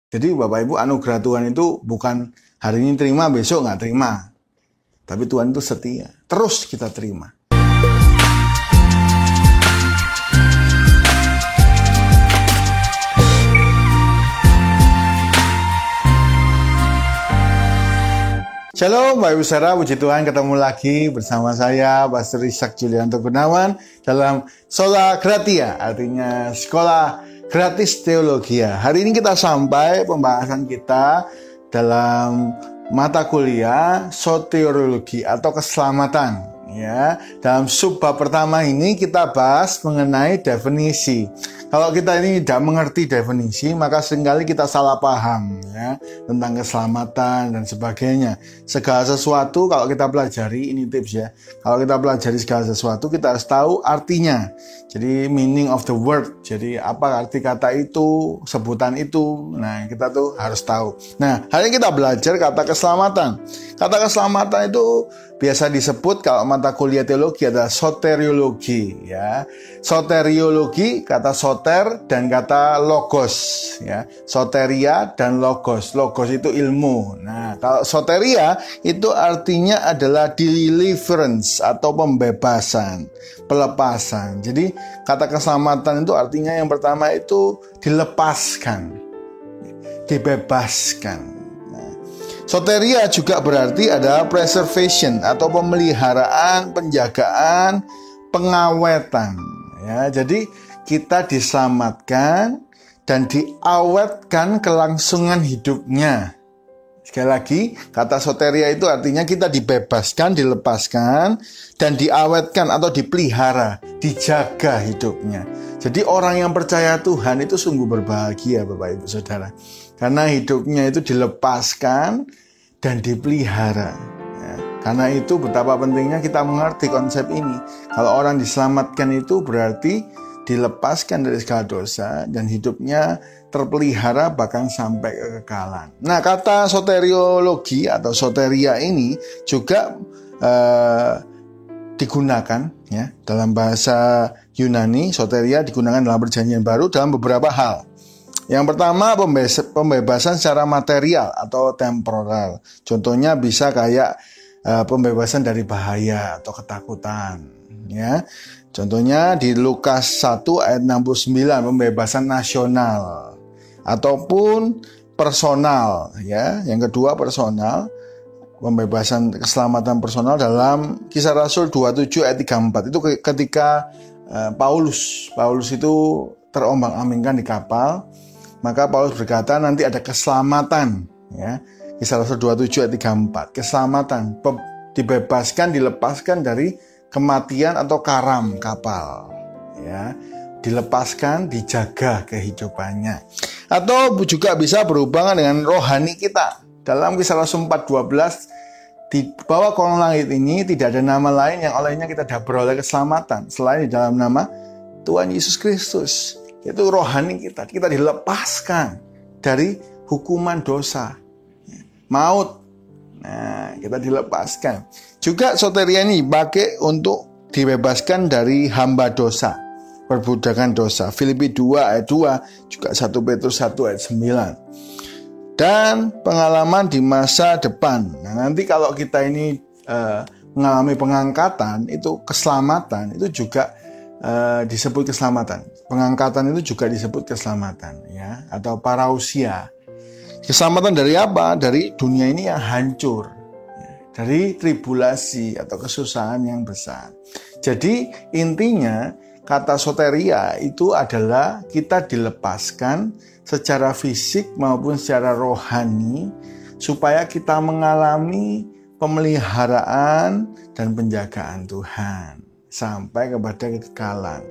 Jadi Bapak Ibu, anugerah Tuhan itu bukan hari ini terima, besok nggak terima. Tapi Tuhan itu setia. Terus kita terima. Shalom Bapak Ibu Saudara, puji Tuhan ketemu lagi bersama saya Pastor Ishak Julianto Gunawan dalam Sola Gratia, artinya Sekolah Gratis Teologia. Hari ini kita sampai pembahasan kita dalam mata kuliah soteriologi atau keselamatan. Ya, dalam subbab pertama ini kita bahas mengenai definisi. Kalau kita ini tidak mengerti definisi, maka seringkali kita salah paham ya, tentang keselamatan dan sebagainya. Segala sesuatu kalau kita pelajari, ini tips ya. Kalau kita pelajari segala sesuatu, kita harus tahu artinya. Jadi meaning of the word. Jadi apa arti kata itu, sebutan itu. Nah, kita tuh harus tahu. Nah, hari ini kita belajar kata keselamatan. Kata keselamatan itu biasa disebut kalau mata kuliah teologi adalah soteriologi ya. Soteriologi, kata soter dan kata logos ya. Soteria dan logos. Logos itu ilmu. Nah, kalau soteria itu artinya adalah deliverance atau pembebasan, pelepasan. Jadi kata keselamatan itu artinya yang pertama itu dilepaskan, dibebaskan. Soteria juga berarti ada preservation atau pemeliharaan, penjagaan, pengawetan. Ya, jadi kita diselamatkan dan diawetkan kelangsungan hidupnya. Sekali lagi, kata soteria itu artinya kita dibebaskan, dilepaskan, dan diawetkan atau dipelihara, dijaga hidupnya. Jadi orang yang percaya Tuhan itu sungguh berbahagia Bapak Ibu Saudara. Karena hidupnya itu dilepaskan dan dipelihara. Ya, karena itu betapa pentingnya kita mengerti konsep ini. Kalau orang diselamatkan itu berarti dilepaskan dari segala dosa dan hidupnya terpelihara bahkan sampai kekekalan. Nah, kata soteriologi atau soteria ini juga digunakan ya dalam bahasa Yunani. Soteria digunakan dalam Perjanjian Baru dalam beberapa hal. Yang pertama, pembebasan secara material atau temporal. Contohnya bisa kayak pembebasan dari bahaya atau ketakutan. Ya, contohnya di Lukas 1 ayat 69, pembebasan nasional ataupun personal. Ya, yang kedua personal, pembebasan keselamatan personal dalam Kisah Rasul 27 ayat 34. Itu ketika Paulus itu terombang-ambingkan di kapal. Maka Paulus berkata nanti ada keselamatan ya. Kisah Rasul 27 ayat 34. Keselamatan, dibebaskan, dilepaskan dari kematian atau karam kapal ya. Dilepaskan, dijaga kehidupannya. Atau juga bisa berhubungan dengan rohani kita. Dalam Kisah Rasul 4:12, di bawah kolong langit ini tidak ada nama lain yang olehnya kita dapat beroleh keselamatan selain di dalam nama Tuhan Yesus Kristus. Itu rohani kita dilepaskan dari hukuman dosa, maut. Nah, kita dilepaskan. Juga soteria ini dipakai untuk dibebaskan dari hamba dosa, perbudakan dosa. Filipi 2 ayat 2, juga 1 Petrus 1 ayat 9. Dan pengalaman di masa depan. Nah, nanti kalau kita ini mengalami pengangkatan, itu keselamatan, itu juga disebut keselamatan. Pengangkatan itu juga disebut keselamatan ya, atau parausia. Keselamatan dari apa? Dari dunia ini yang hancur ya, dari tribulasi atau kesusahan yang besar. Jadi intinya kata soteria itu adalah kita dilepaskan secara fisik maupun secara rohani supaya kita mengalami pemeliharaan dan penjagaan Tuhan sampai kepada kekekalan.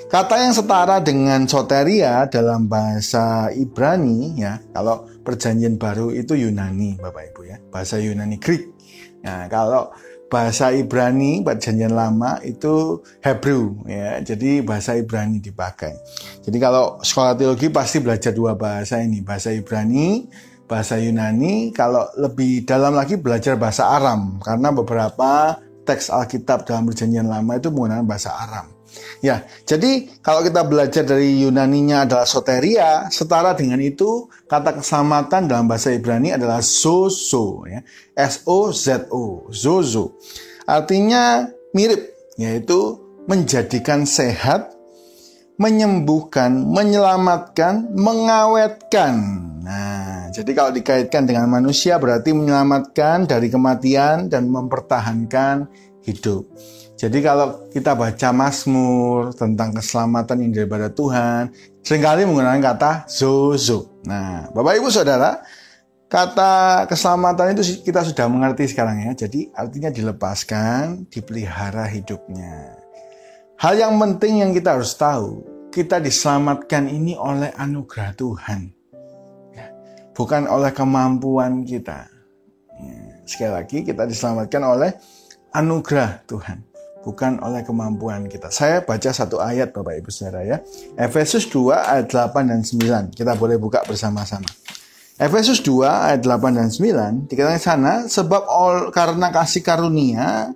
Kata yang setara dengan soteria dalam bahasa Ibrani ya, kalau Perjanjian Baru itu Yunani Bapak Ibu ya, bahasa Yunani Greek. Nah, kalau bahasa Ibrani Perjanjian Lama itu Hebrew ya, jadi bahasa Ibrani dipakai. Jadi kalau sekolah teologi pasti belajar dua bahasa ini, bahasa Ibrani, bahasa Yunani. Kalau lebih dalam lagi belajar bahasa Aram, karena beberapa teks Alkitab dalam Perjanjian Lama itu menggunakan bahasa Aram. Ya, jadi kalau kita belajar dari Yunaninya adalah soteria, setara dengan itu kata keselamatan dalam bahasa Ibrani adalah zozo, ya. S-O-Z-O, zozo. Artinya mirip, yaitu menjadikan sehat, menyembuhkan, menyelamatkan, mengawetkan. Nah, jadi kalau dikaitkan dengan manusia berarti menyelamatkan dari kematian dan mempertahankan hidup. Jadi kalau kita baca Mazmur tentang keselamatan yang daripada Tuhan, seringkali menggunakan kata zozo. Nah, Bapak Ibu Saudara, kata keselamatan itu kita sudah mengerti sekarang ya. Jadi artinya dilepaskan, dipelihara hidupnya. Hal yang penting yang kita harus tahu, kita diselamatkan ini oleh anugerah Tuhan, ya, bukan oleh kemampuan kita. Ya, sekali lagi, kita diselamatkan oleh anugerah Tuhan, bukan oleh kemampuan kita. Saya baca satu ayat Bapak Ibu Saudara ya. Efesus 2 ayat 8 dan 9. Kita boleh buka bersama-sama. Efesus 2 ayat 8 dan 9 dikatakan sana, sebab karena kasih karunia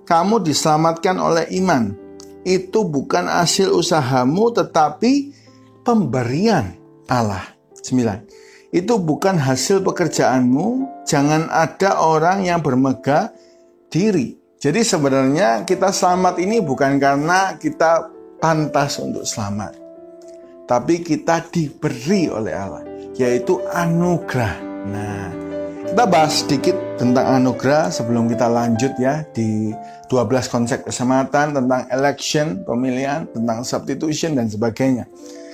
kamu diselamatkan oleh iman. Itu bukan hasil usahamu tetapi pemberian Allah. 9. Itu bukan hasil pekerjaanmu, jangan ada orang yang bermegah diri. Jadi sebenarnya kita selamat ini bukan karena kita pantas untuk selamat, tapi kita diberi oleh Allah, yaitu anugerah. Nah, kita bahas sedikit tentang anugerah sebelum kita lanjut ya di 12 konsep keselamatan, tentang election, pemilihan, tentang substitution dan sebagainya.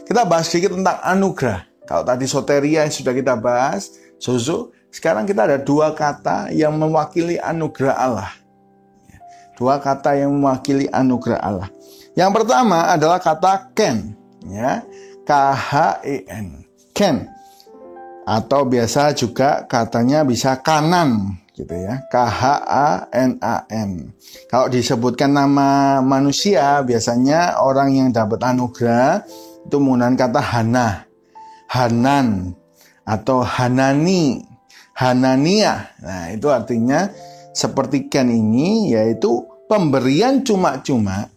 Kita bahas sedikit tentang anugerah. Kalau tadi soteria yang sudah kita bahas, zozo, sekarang kita ada dua kata yang mewakili anugerah Allah. Dua kata yang mewakili anugerah Allah. Yang pertama adalah kata ken, ya, K-H-E-N, ken. Atau biasa juga katanya bisa kanan gitu ya, K-H-A-N-A-N. Kalau disebutkan nama manusia, biasanya orang yang dapat anugerah itu menggunakan kata Hana, Hanan, atau Hanani, Hanania. Nah, itu artinya seperti Ken ini, yaitu pemberian cuma-cuma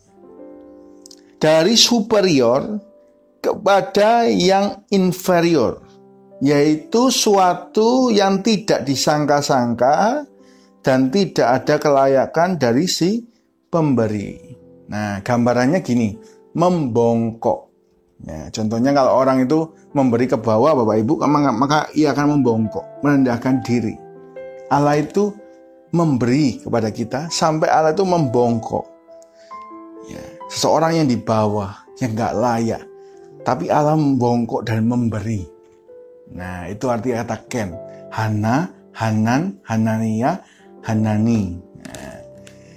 dari superior kepada yang inferior, yaitu suatu yang tidak disangka-sangka dan tidak ada kelayakan dari si pemberi. Nah, gambarannya gini, membongkok. Ya, contohnya kalau orang itu memberi ke bawah, Bapak Ibu, maka ia akan membongkok, merendahkan diri. Allah itu memberi kepada kita sampai Allah itu membongkok. Ya, seseorang yang di bawah, yang gak layak, tapi Allah membongkok dan memberi. Nah, itu arti kata ken. Hana, Hanan, Hanania, Hanani. Nah,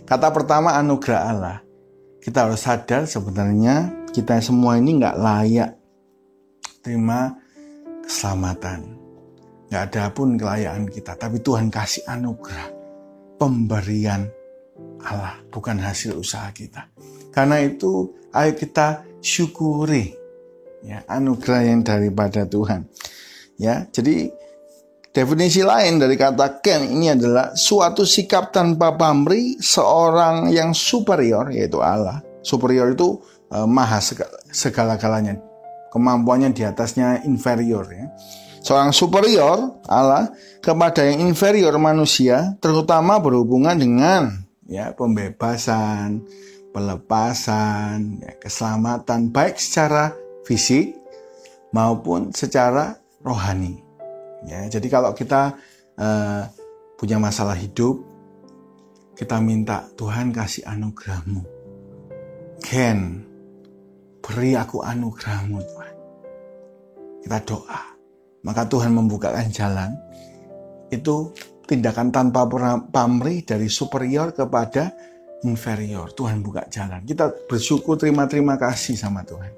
kata pertama anugerah Allah. Kita harus sadar sebenarnya kita semua ini gak layak terima keselamatan. Gak ada pun kelayakan kita, tapi Tuhan kasih anugerah, pemberian Allah, bukan hasil usaha kita. Karena itu ayo kita syukuri ya anugerah yang daripada Tuhan. Ya, jadi definisi lain dari kata ken ini adalah suatu sikap tanpa pamrih seorang yang superior, yaitu Allah. Superior itu maha segala-galanya, kemampuannya di atasnya inferior ya. Seorang superior Allah kepada yang inferior manusia, terutama berhubungan dengan ya pembebasan, pelepasan, ya, keselamatan baik secara fisik maupun secara rohani. Ya, jadi kalau kita punya masalah hidup, kita minta Tuhan kasih anugerah-Mu. Ken, beri aku anugerah-Mu Tuhan. Kita doa, maka Tuhan membukakan jalan. Itu tindakan tanpa pamrih dari superior kepada inferior. Tuhan buka jalan. Kita bersyukur, terima kasih sama Tuhan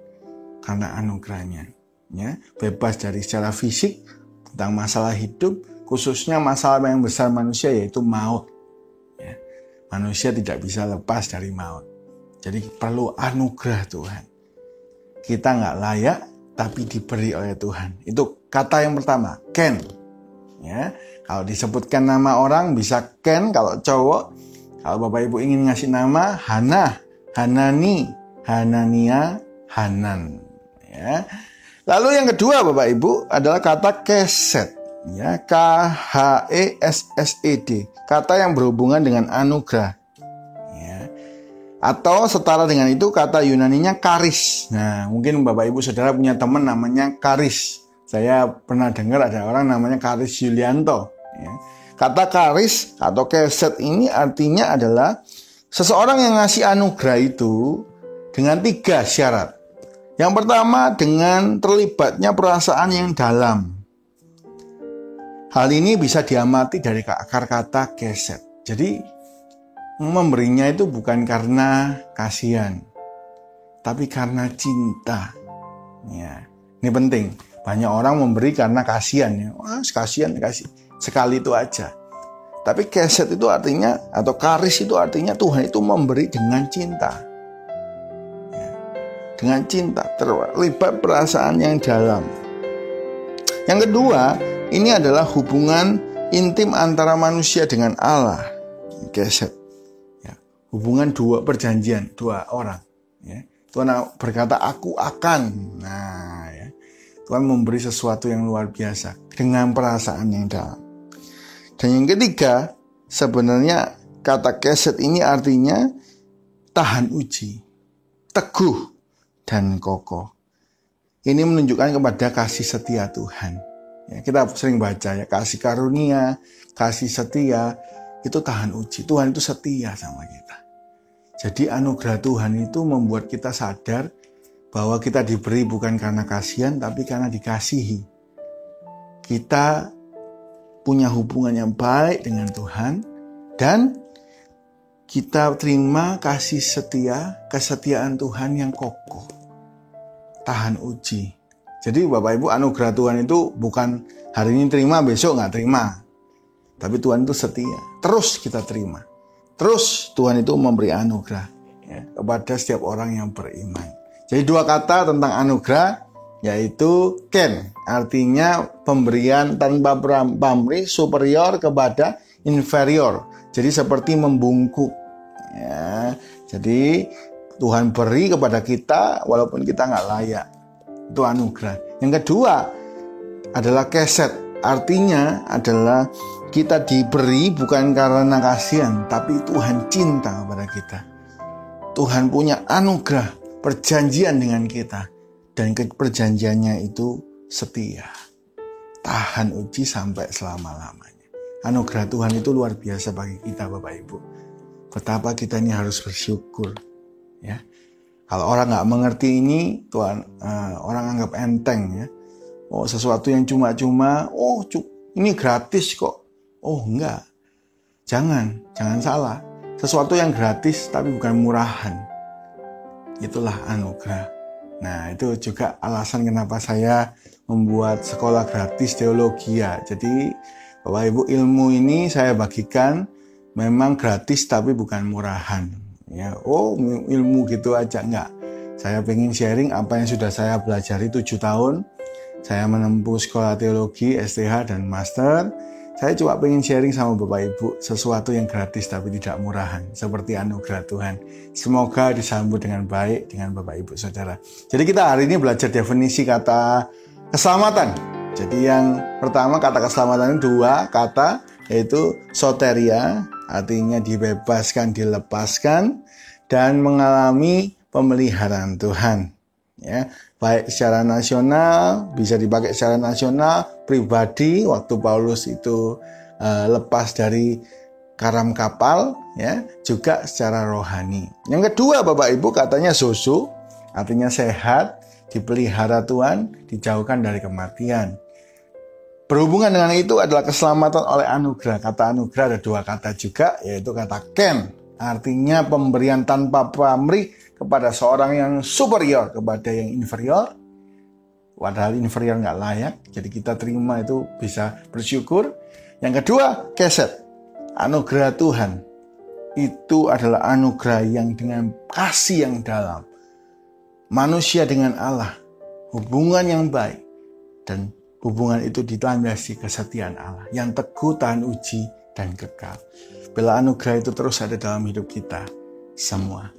karena anugerahnya. Ya, bebas dari secara fisik tentang masalah hidup, khususnya masalah yang besar manusia yaitu maut. Ya, manusia tidak bisa lepas dari maut. Jadi perlu anugerah Tuhan. Kita nggak layak, tapi diberi oleh Tuhan. Itu kata yang pertama, ken. Ya, kalau disebutkan nama orang bisa ken kalau cowok. Kalau Bapak Ibu ingin ngasih nama Hana, Hanani, Hanania, Hanan. Ya. Lalu yang kedua Bapak Ibu adalah kata kesed. Ya, Khessed. Kata yang berhubungan dengan anugerah. Ya. Atau setara dengan itu kata Yunaninya karis. Nah, mungkin Bapak Ibu Saudara punya teman namanya Karis. Saya pernah dengar ada orang namanya Karis Yulianto. Ya. Kata karis atau kesed ini artinya adalah seseorang yang ngasih anugerah itu dengan 3 syarat. Yang pertama dengan terlibatnya perasaan yang dalam. Hal ini bisa diamati dari akar kata kesed. Jadi memberinya itu bukan karena kasihan, tapi karena cinta. Ya, ini penting. Banyak orang memberi karena kasihan. Ya. Wah, kasihan, kasih. Sekali itu aja. Tapi kesed itu artinya, atau karis itu artinya Tuhan itu memberi dengan cinta. Ya. Dengan cinta, terlibat perasaan yang dalam. Yang kedua, ini adalah hubungan intim antara manusia dengan Allah. Kesed. Ya. Hubungan perjanjian, 2 orang. Ya. Tuhan berkata, aku akan. Nah, ya. Tuhan memberi sesuatu yang luar biasa dengan perasaan yang dalam. Dan yang ketiga, sebenarnya kata kesed ini artinya tahan uji, teguh, dan kokoh. Ini menunjukkan kepada kasih setia Tuhan. Ya, kita sering baca ya, kasih karunia, kasih setia, itu tahan uji. Tuhan itu setia sama kita. Jadi anugerah Tuhan itu membuat kita sadar bahwa kita diberi bukan karena kasihan, tapi karena dikasihi. Kita punya hubungan yang baik dengan Tuhan, dan kita terima kasih setia, kesetiaan Tuhan yang kokoh, tahan uji. Jadi Bapak Ibu, anugerah Tuhan itu bukan hari ini terima, besok nggak terima. Tapi Tuhan itu setia, terus kita terima. Terus Tuhan itu memberi anugerah ya, kepada setiap orang yang beriman. Jadi 2 kata tentang anugerah, yaitu ken, artinya pemberian tanpa pamrih, superior kepada inferior. Jadi seperti membungkuk. Ya, jadi Tuhan beri kepada kita walaupun kita nggak layak. Itu anugerah. Yang kedua adalah kesed, artinya adalah kita diberi bukan karena kasihan, tapi Tuhan cinta kepada kita. Tuhan punya anugerah, perjanjian dengan kita. Dan perjanjiannya itu setia. Tahan uji sampai selama-lamanya. Anugerah Tuhan itu luar biasa bagi kita Bapak Ibu. Betapa kita ini harus bersyukur. Ya. Kalau orang nggak mengerti ini, Tuhan, orang anggap enteng ya. Oh, sesuatu yang cuma-cuma, ini gratis kok. Oh enggak. Jangan salah. Sesuatu yang gratis tapi bukan murahan. Itulah anugerah. Nah, itu juga alasan kenapa saya membuat sekolah gratis teologi ya. Jadi, Bapak Ibu, ilmu ini saya bagikan memang gratis tapi bukan murahan. Ya, ilmu gitu aja enggak. Saya pengen sharing apa yang sudah saya pelajari 7 tahun. Saya menempuh sekolah teologi, STH dan master. Saya cuma pengen sharing sama Bapak Ibu sesuatu yang gratis tapi tidak murahan, seperti anugerah Tuhan. Semoga disambut dengan baik dengan Bapak Ibu Saudara. Jadi kita hari ini belajar definisi kata keselamatan. Jadi yang pertama kata keselamatan itu 2 kata, yaitu soteria, artinya dibebaskan, dilepaskan, dan mengalami pemeliharaan Tuhan. Ya, baik secara nasional, bisa dipakai secara nasional, pribadi, waktu Paulus itu lepas dari karam kapal, ya, juga secara rohani. Yang kedua Bapak Ibu katanya zozo, artinya sehat, dipelihara Tuhan, dijauhkan dari kematian. Berhubungan dengan itu adalah keselamatan oleh anugerah. Kata anugerah ada 2 kata juga, yaitu kata ken, artinya pemberian tanpa pamrih kepada seorang yang superior kepada yang inferior. Padahal inferior nggak layak, jadi kita terima itu bisa bersyukur. Yang kedua, kesed, anugerah Tuhan. Itu adalah anugerah yang dengan kasih yang dalam. Manusia dengan Allah, hubungan yang baik, dan hubungan itu dilandasi kesetiaan Allah yang teguh, tahan uji, dan kekal. Bila anugerah itu terus ada dalam hidup kita semua.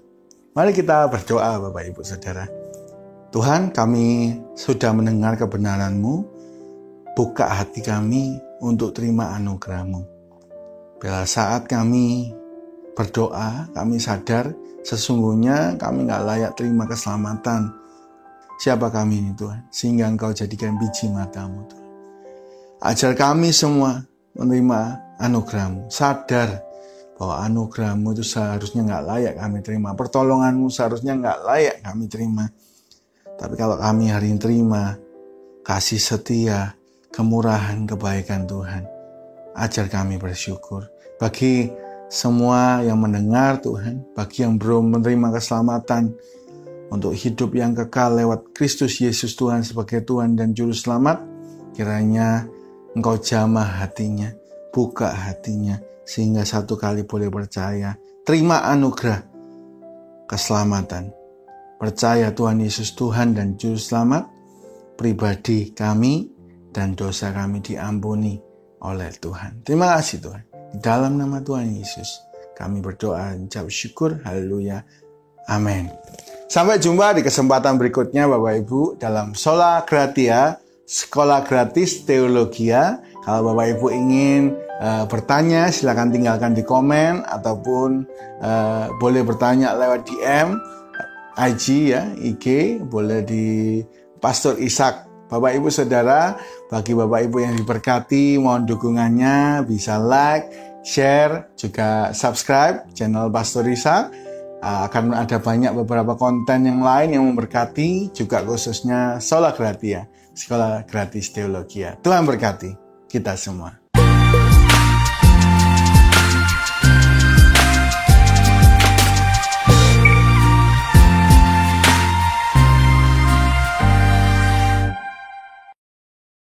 Mari kita berdoa Bapak Ibu Saudara. Tuhan, kami sudah mendengar kebenaran-Mu, buka hati kami untuk terima anugerah-Mu. Bila saat kami berdoa, kami sadar sesungguhnya kami gak layak terima keselamatan. Siapa kami ini Tuhan? Sehingga Engkau jadikan biji mata-Mu Tuhan. Ajar kami semua menerima anugerah-Mu. Sadar bahwa anugerah-Mu itu seharusnya gak layak kami terima. Pertolongan-Mu seharusnya gak layak kami terima. Tapi kalau kami hari ini terima kasih setia, kemurahan, kebaikan Tuhan, ajar kami bersyukur. Bagi semua yang mendengar Tuhan, bagi yang belum menerima keselamatan, untuk hidup yang kekal lewat Kristus Yesus Tuhan sebagai Tuhan dan Juru Selamat, kiranya Engkau jamah hatinya, buka hatinya, sehingga satu kali boleh percaya, terima anugerah keselamatan. Percaya Tuhan Yesus Tuhan dan Juru Selamat, pribadi kami dan dosa kami diampuni oleh Tuhan. Terima kasih Tuhan. Di dalam nama Tuhan Yesus, kami berdoa dan ucap syukur. Haleluya. Amin. Sampai jumpa di kesempatan berikutnya Bapak Ibu dalam Sola Gratia, Sekolah Gratis Teologia. Kalau Bapak Ibu ingin bertanya, silakan tinggalkan di komen ataupun boleh bertanya lewat DM, IG ya, IG, boleh di Pastor Ishak. Bapak Ibu Saudara, bagi Bapak Ibu yang diberkati, mohon dukungannya bisa like, share, juga subscribe channel Pastor Ishak. Akan ada banyak beberapa konten yang lain yang memberkati, juga khususnya Sola Gratia, Sekolah Gratis Teologia. Tuhan berkati kita semua.